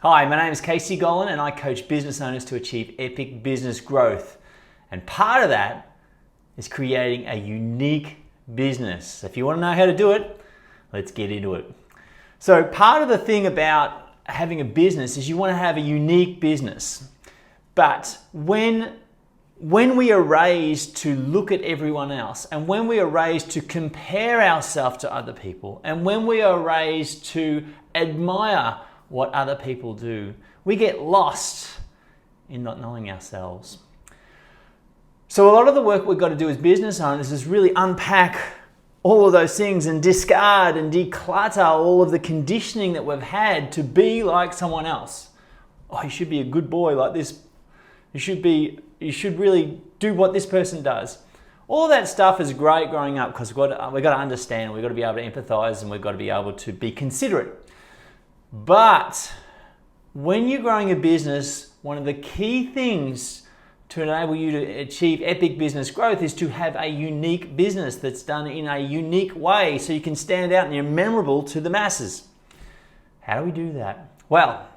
Hi, my name is Casey Golan and I coach business owners to achieve epic business growth. And part of that is creating a unique business. So if you want to know how to do it, let's get into it. So part of the thing about having a business is you want to have a unique business. But when we are raised to look at everyone else, and when we are raised to compare ourselves to other people, and when we are raised to admire what other people do, we get lost in not knowing ourselves. So a lot of the work we've got to do as business owners is really unpack all of those things and discard and declutter all of the conditioning that we've had to be like someone else. Oh, you should be a good boy like this. You should really do what this person does. All that stuff is great growing up because we've got to understand, we've got to be able to empathize, and we've got to be able to be considerate. But when you're growing a business, one of the key things to enable you to achieve epic business growth is to have a unique business that's done in a unique way so you can stand out and you're memorable to the masses. How do we do that? Well,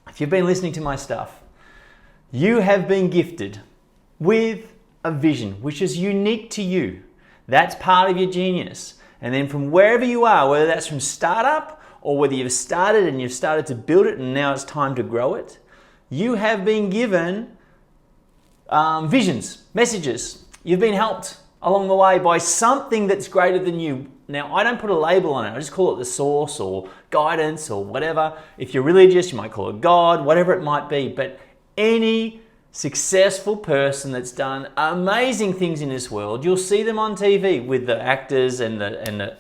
if you've been listening to my stuff, you have been gifted with a vision which is unique to you. That's part of your genius. And then from wherever you are, whether that's from startup or whether you've started and you've started to build it and now it's time to grow it, you have been given visions, messages. You've been helped along the way by something that's greater than you. Now, I don't put a label on it. I just call it the source or guidance or whatever. If you're religious, you might call it God, whatever it might be. But any successful person that's done amazing things in this world, you'll see them on TV with the actors and the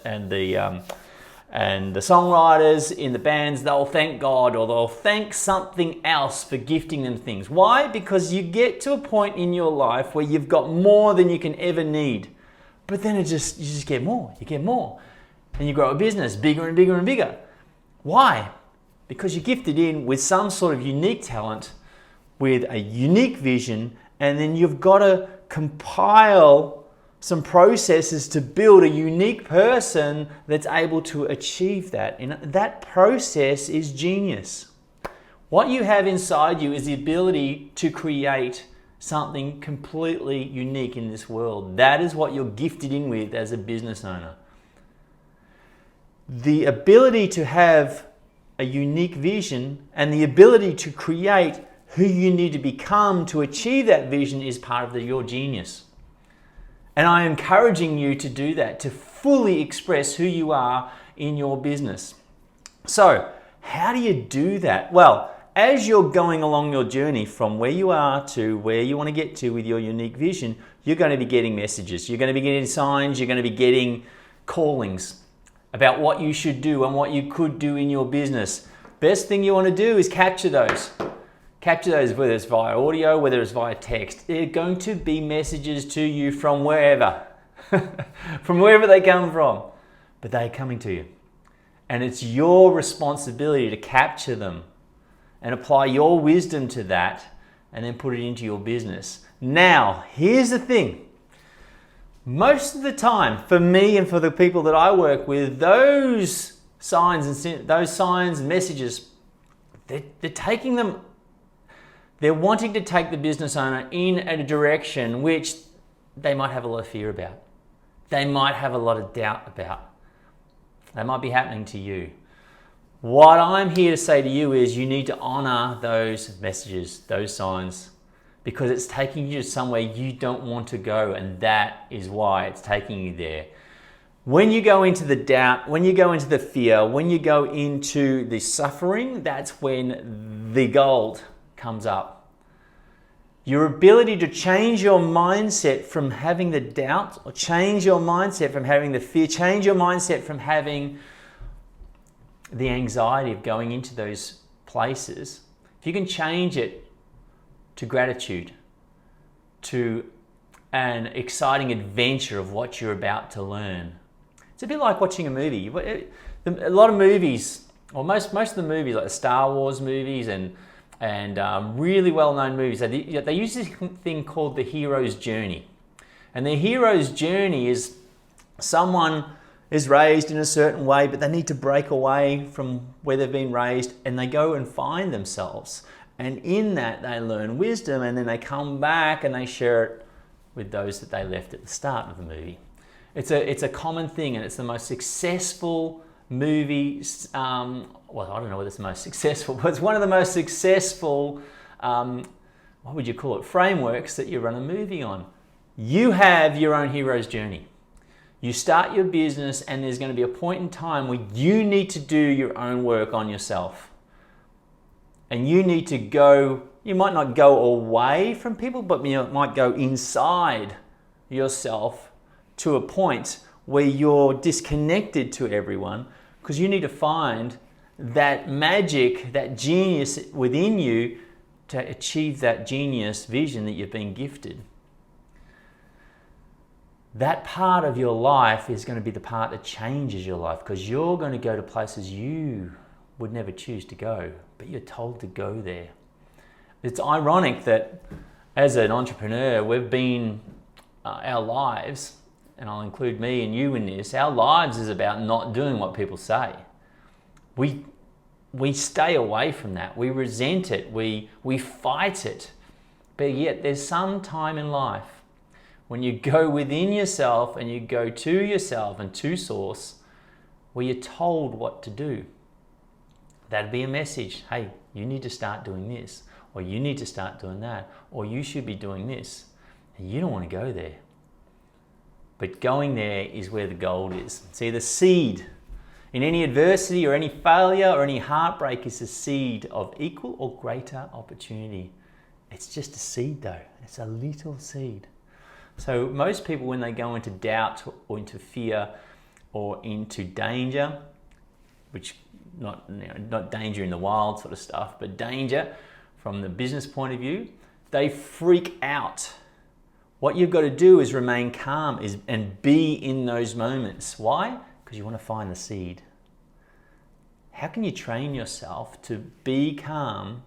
songwriters in the bands. They'll thank God or they'll thank something else for gifting them things. Why? Because you get to a point in your life where you've got more than you can ever need. But then you just get more. You get more. And you grow a business bigger and bigger and bigger. Why? Because you're gifted in with some sort of unique talent, with a unique vision, and then you've got to compile some processes to build a unique person that's able to achieve that. And that process is genius. What you have inside you is the ability to create something completely unique in this world. That is what you're gifted in with as a business owner. The ability to have a unique vision and the ability to create who you need to become to achieve that vision is part of your genius. And I am encouraging you to do that, to fully express who you are in your business. So, how do you do that? Well, as you're going along your journey from where you are to where you want to get to with your unique vision, you're going to be getting messages. You're going to be getting signs. You're going to be getting callings about what you should do and what you could do in your business. Best thing you want to do is capture those. Capture those, whether it's via audio, whether it's via text. They're going to be messages to you from wherever, from wherever they come from, but they're coming to you. And it's your responsibility to capture them and apply your wisdom to that and then put it into your business. Now, here's the thing. Most of the time, for me and for the people that I work with, those signs and messages, they're taking them. They're wanting to take the business owner in a direction which they might have a lot of fear about. They might have a lot of doubt about. They might be happening to you. What I'm here to say to you is you need to honor those messages, those signs, because it's taking you to somewhere you don't want to go, and that is why it's taking you there. When you go into the doubt, when you go into the fear, when you go into the suffering, that's when the gold comes up. Your ability to change your mindset from having the doubt, or change your mindset from having the fear, change your mindset from having the anxiety of going into those places, if you can change it to gratitude, to an exciting adventure of what you're about to learn. It's a bit like watching a movie. A lot of movies, or most of the movies, like the Star Wars movies and really well-known movies, they use this thing called the hero's journey. And the hero's journey is someone is raised in a certain way, but they need to break away from where they've been raised, and they go and find themselves. And in that, they learn wisdom, and then they come back and they share it with those that they left at the start of the movie. It's a common thing, and it's the most successful movie. Well, I don't know whether it's the most successful, but it's one of the most successful, what would you call it, frameworks that you run a movie on. You have your own hero's journey. You start your business, and there's going to be a point in time where you need to do your own work on yourself. And you need to go, you might not go away from people, but you might go inside yourself to a point where you're disconnected to everyone, because you need to find that magic, that genius within you to achieve that genius vision that you've been gifted. That part of your life is going to be the part that changes your life, because you're going to go to places you would never choose to go, but you're told to go there. It's ironic that as an entrepreneur, we've been, our lives, and I'll include me and you in this, our lives is about not doing what people say. We stay away from that. We resent it. We fight it. But yet there's some time in life when you go within yourself and you go to yourself and to source, where you're told what to do. That'd be a message. Hey, you need to start doing this, or you need to start doing that, or you should be doing this. And you don't want to go there. But going there is where the gold is. See, the seed in any adversity or any failure or any heartbreak is a seed of equal or greater opportunity. It's just a seed though. It's a little seed. So most people, when they go into doubt or into fear or into danger, which not danger in the wild sort of stuff, but danger from the business point of view, they freak out. What you've got to do is remain calm and be in those moments. Why? Because you want to find the seed. How can you train yourself to be calm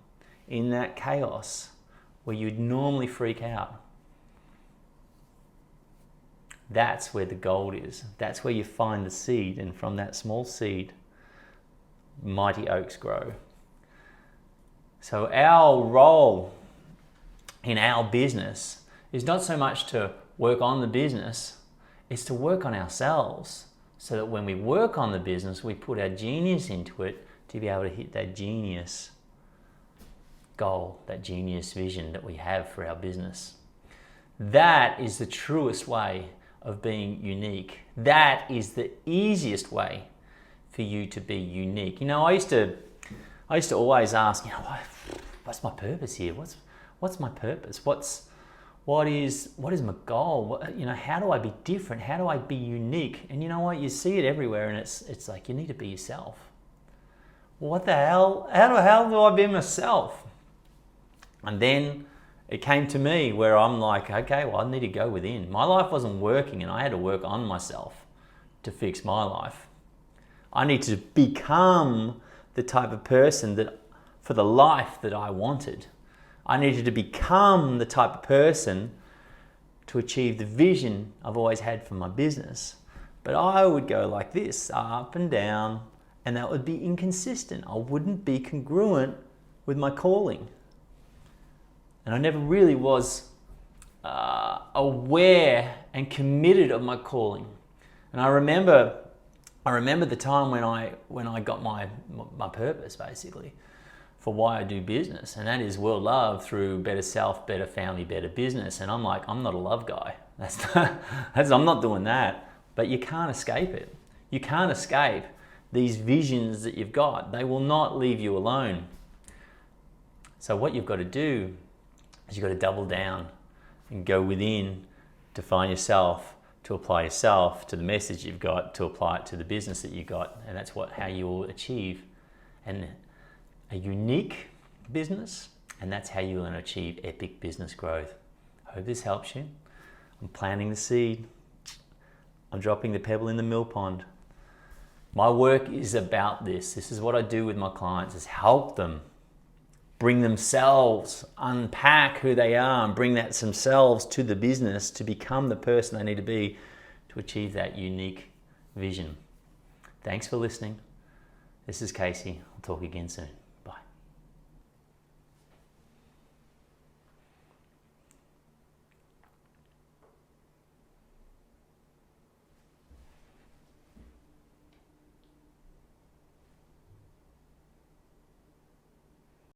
in that chaos where you'd normally freak out? That's where the gold is. That's where you find the seed, and from that small seed, mighty oaks grow. So our role in our business is not so much to work on the business, it's to work on ourselves, so that when we work on the business, we put our genius into it to be able to hit that genius goal, that genius vision that we have for our business. That is the truest way of being unique. That is the easiest way for you to be unique. You know, I used to always ask, you know, what's my purpose here? What's my purpose? What is my goal? How do I be different? How do I be unique? And you know what? You see it everywhere, and it's like you need to be yourself. Well, what the hell? How do I be myself? And then it came to me where I'm like, okay, well, I need to go within. My life wasn't working, and I had to work on myself to fix my life. I need to become the type of person that, for the life that I wanted. I needed to become the type of person to achieve the vision I've always had for my business. But I would go like this, up and down, and that would be inconsistent. I wouldn't be congruent with my calling. And I never really was aware and committed of my calling. And I remember the time when I got my purpose, basically, for why I do business, and that is world love through better self, better family, better business. And I'm like, I'm not a love guy. I'm not doing that. But you can't escape it. You can't escape these visions that you've got. They will not leave you alone. So what you've got to do is you've got to double down and go within to find yourself, to apply yourself to the message you've got, to apply it to the business that you got. And that's how you will achieve a unique business, and that's how you're going to achieve epic business growth. I hope this helps you. I'm planting the seed. I'm dropping the pebble in the mill pond. My work is about this. This is what I do with my clients, is help them bring themselves, unpack who they are, and bring that themselves to the business to become the person they need to be to achieve that unique vision. Thanks for listening. This is Casey. I'll talk again soon.